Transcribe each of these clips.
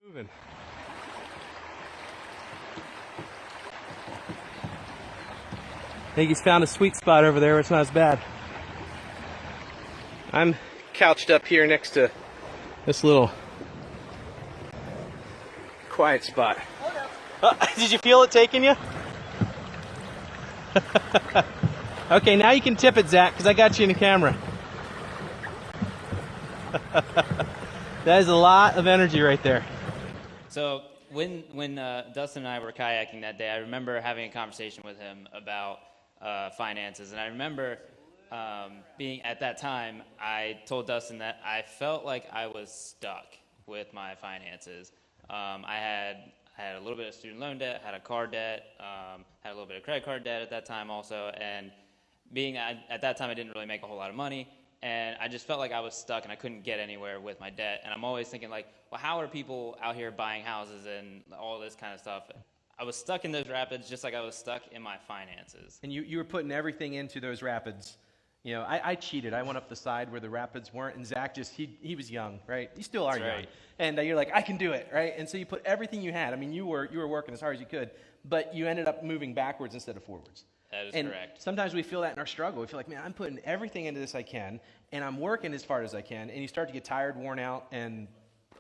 Moving. I think he's found a sweet spot over there where it's not as bad. I'm couched up here next to this little quiet spot. Did you feel it taking you? Okay, now you can tip it, Zach, because I got you in the camera. That is a lot of energy right there. So when Dustin and I were kayaking that day, I remember having a conversation with him about finances, and I remember being at that time, I told Dustin that I felt like I was stuck with my finances. I had a little bit of student loan debt, had a car debt, had a little bit of credit card debt at that time also, and at that time I didn't really make a whole lot of money, and I just felt like I was stuck and I couldn't get anywhere with my debt. And I'm always thinking like, well, how are people out here buying houses and all this kind of stuff? I was stuck in those rapids just like I was stuck in my finances. And you were putting everything into those rapids. You know, I cheated. I went up the side where the rapids weren't, and Zach he was young, right? You still are young. Right. And you're like, I can do it, right? And so you put everything you had. I mean, you were working as hard as you could, but you ended up moving backwards instead of forwards. That is and correct. Sometimes we feel that in our struggle. We feel like, man, I'm putting everything into this I can, and I'm working as hard as I can, and you start to get tired, worn out, and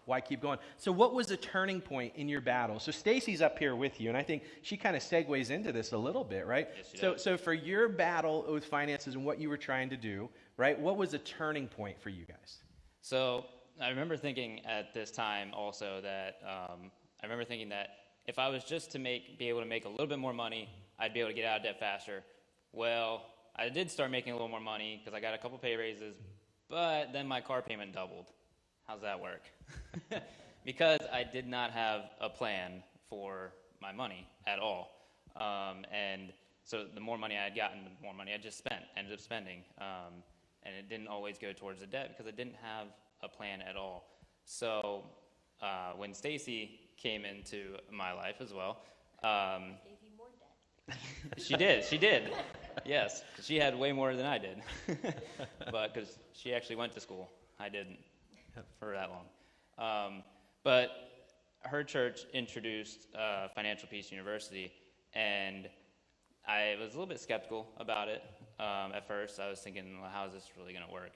why keep going? So what was the turning point in your battle? So Staci's up here with you, and I think she kind of segues into this a little bit, right? Yes, she does. So for your battle with finances and what you were trying to do, right, what was the turning point for you guys? So I remember thinking at this time also that if I was just to be able to make a little bit more money, I'd be able to get out of debt faster. Well, I did start making a little more money because I got a couple pay raises, but then my car payment doubled. How's that work? Because I did not have a plan for my money at all. And so the more money I had gotten, the more money I just ended up spending. And it didn't always go towards the debt because I didn't have a plan at all. So when Staci came into my life as well, Gave you more debt. she did. Yes, she had way more than I did. But because she actually went to school, I didn't for that long. But her church introduced Financial Peace University, and I was a little bit skeptical about it at first. I was thinking, well, how is this really going to work?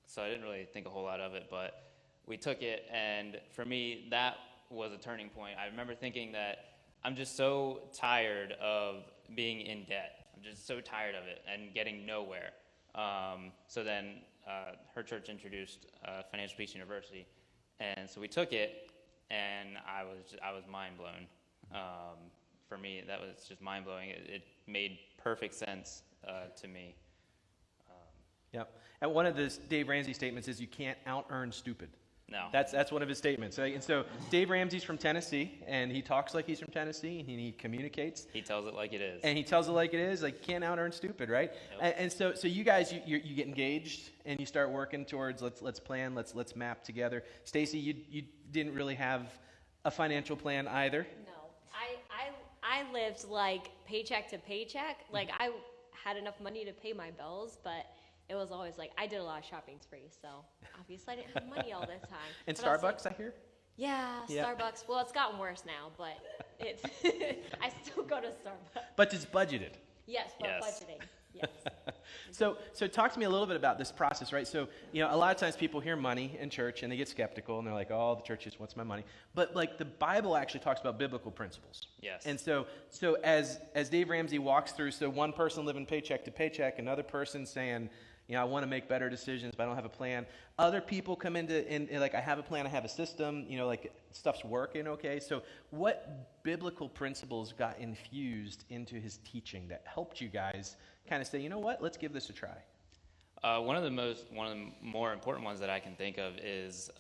So I didn't really think a whole lot of it, but we took it, and for me, that was a turning point. I remember thinking that I'm just so tired of being in debt. I'm just so tired of it and getting nowhere. So then her church introduced Financial Peace University, and so we took it, and I was mind blown. For me, that was just mind blowing. It made perfect sense to me. Yep. And one of the Dave Ramsey statements is you can't out-earn stupid. No. That's one of his statements. And so Dave Ramsey's from Tennessee, and he talks like he's from Tennessee, and he communicates. He tells it like it is. And he tells it like it is, like can't out-earn stupid, right? Yep. And so you guys, you get engaged, and you start working towards let's plan, let's map together. Staci, you didn't really have a financial plan either. No, I lived like paycheck to paycheck. Like I had enough money to pay my bills, but it was always like I did a lot of shopping sprees, so obviously I didn't have money all the time. And But I was Starbucks, like, I hear? yeah, Yeah. Starbucks. Well, it's gotten worse now, but it's I still go to Starbucks. But it's budgeted. Yes, but Yes. budgeting. Yes. So talk to me a little bit about this process, right? So, a lot of times people hear money in church and they get skeptical and they're like, oh, the church just wants my money. But like the Bible actually talks about biblical principles. Yes. And so as Dave Ramsey walks through, so one person living paycheck to paycheck, another person saying, I want to make better decisions, but I don't have a plan. Other people come into, and like, I have a plan, I have a system, like stuff's working, okay? So what biblical principles got infused into his teaching that helped you guys kind of say, you know what, let's give this a try? One of the more important ones that I can think of is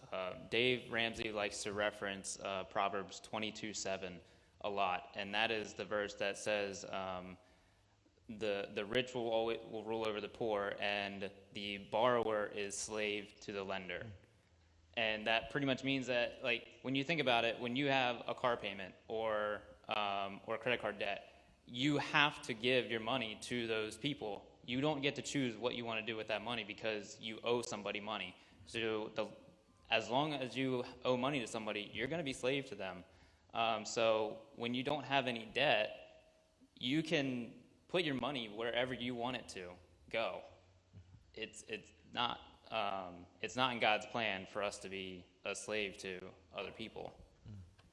Dave Ramsey likes to reference Proverbs 22:7 a lot, and that is the verse that says, the rich will rule over the poor, and the borrower is slave to the lender. And that pretty much means that, like, when you think about it, when you have a car payment or credit card debt, you have to give your money to those people. You don't get to choose what you want to do with that money because you owe somebody money. So as long as you owe money to somebody, you're going to be slave to them. So when you don't have any debt, you can put your money wherever you want it to go. It's not in God's plan for us to be a slave to other people.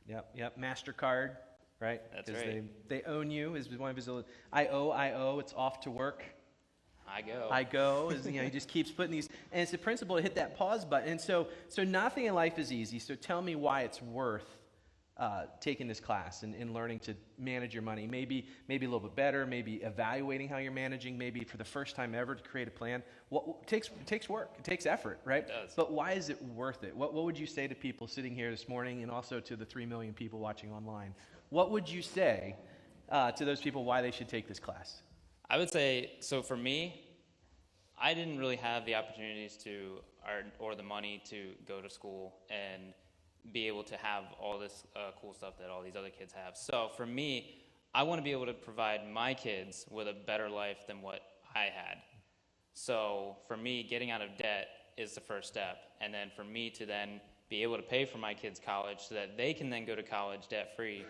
Yep. MasterCard, right? That's 'Cause right. They own you is one of his. I owe. It's off to work. I go. Is, he just keeps putting these, and it's the principle to hit that pause button. And so nothing in life is easy. So tell me why it's worth taking this class and learning to manage your money. Maybe a little bit better. Maybe evaluating how you're managing. Maybe for the first time ever to create a plan. It takes work. It takes effort, right? It does. But why is it worth it? What would you say to people sitting here this morning, and also to the 3 million people watching online? What would you say to those people why they should take this class? I would say, so for me, I didn't really have the opportunities or the money to go to school and be able to have all this cool stuff that all these other kids have. So for me, I want to be able to provide my kids with a better life than what I had. So for me, getting out of debt is the first step. And then for me to then be able to pay for my kids' college so that they can then go to college debt-free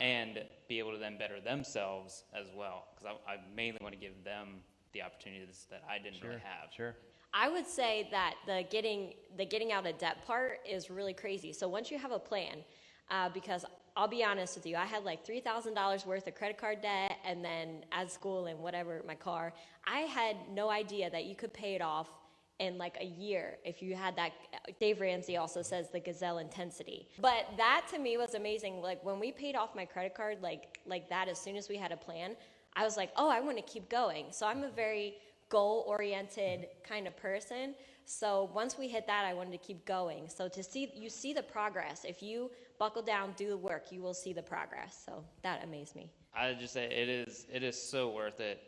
and be able to then better themselves as well. Because I mainly want to give them the opportunities that I didn't really have. Sure. I would say that the getting out of debt part is really crazy. So once you have a plan, because I'll be honest with you, I had like $3,000 worth of credit card debt, and then at school and whatever, my car, I had no idea that you could pay it off in like a year if you had that. Dave Ramsey also says the gazelle intensity. But that to me was amazing. Like when we paid off my credit card like that, as soon as we had a plan, I was like, oh, I want to keep going. So I'm a very goal-oriented kind of person. So once we hit that, I wanted to keep going. So you see the progress. If you buckle down, do the work, you will see the progress. So that amazed me. I just say it is so worth it.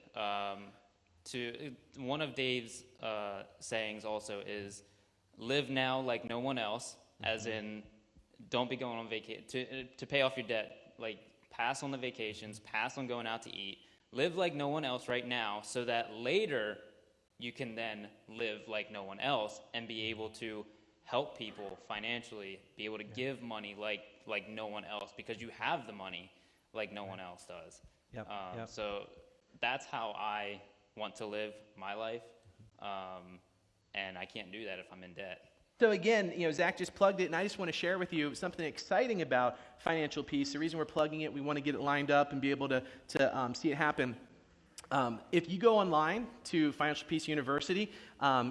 One of Dave's sayings also is, live now like no one else, as in don't be going on vacation to pay off your debt. Like pass on the vacations, pass on going out to eat. Live like no one else right now so that later you can then live like no one else and be able to help people financially, be able to give money like no one else because you have the money like no one else does. Yep. So that's how I want to live my life, and I can't do that if I'm in debt. So again, Zach just plugged it, and I just want to share with you something exciting about financial peace. The reason we're plugging it, we want to get it lined up and be able to see it happen. If you go online to Financial Peace University,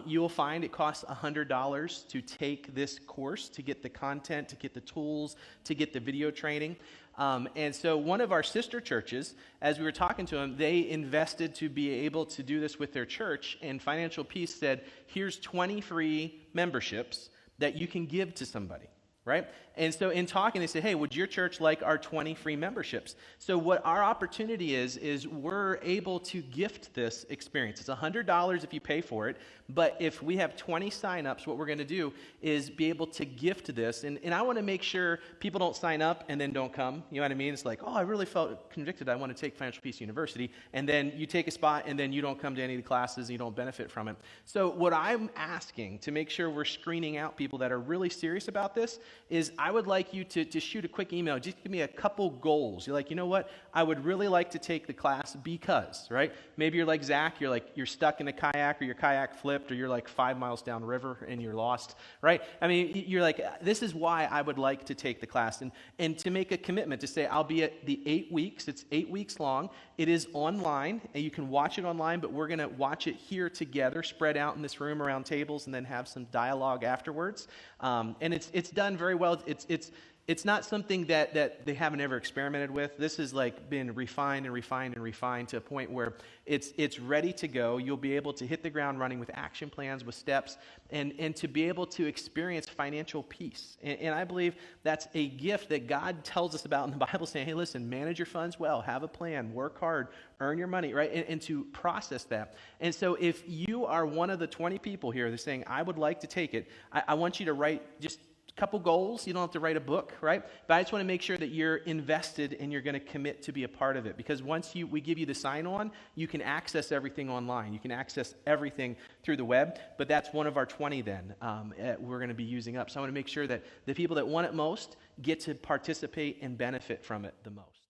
you will find it costs $100 to take this course, to get the content, to get the tools, to get the video training. And so one of our sister churches, as we were talking to them, they invested to be able to do this with their church, and Financial Peace said, here's 20 free memberships that you can give to somebody. Right? And so in talking, they said, hey, would your church like our 20 free memberships? So what our opportunity is we're able to gift this experience. It's $100 if you pay for it, but if we have 20 signups, what we're going to do is be able to gift this. And I want to make sure people don't sign up and then don't come. You know what I mean? It's like, oh, I really felt convicted. I want to take Financial Peace University. And then you take a spot and then you don't come to any of the classes and you don't benefit from it. So what I'm asking to make sure we're screening out people that are really serious about this is I would like you to shoot a quick email. Just give me a couple goals. You're like, you know what? I would really like to take the class because, right? Maybe you're like Zach. You're stuck in a kayak, or your kayak flipped, or you're like 5 miles down river and you're lost, right? I mean, you're like, this is why I would like to take the class. And to make a commitment to say, I'll be at the 8 weeks. It's 8 weeks long. It is online, and you can watch it online, but we're going to watch it here together, spread out in this room around tables, and then have some dialogue afterwards. And it's done very well. It's not something that they haven't ever experimented with. This has like been refined and refined and refined to a point where it's ready to go. You'll be able to hit the ground running with action plans, with steps, and to be able to experience financial peace. And I believe that's a gift that God tells us about in the Bible, saying, hey, listen, manage your funds well, have a plan, work hard, earn your money, right? And to process that. And so if you are one of the 20 people here that's saying, I would like to take it, I want you to write just couple goals. You don't have to write a book, right? But I just want to make sure that you're invested and you're going to commit to be a part of it. Because once we give you the sign-on, you can access everything online. You can access everything through the web. But that's one of our 20 then we're going to be using up. So I want to make sure that the people that want it most get to participate and benefit from it the most.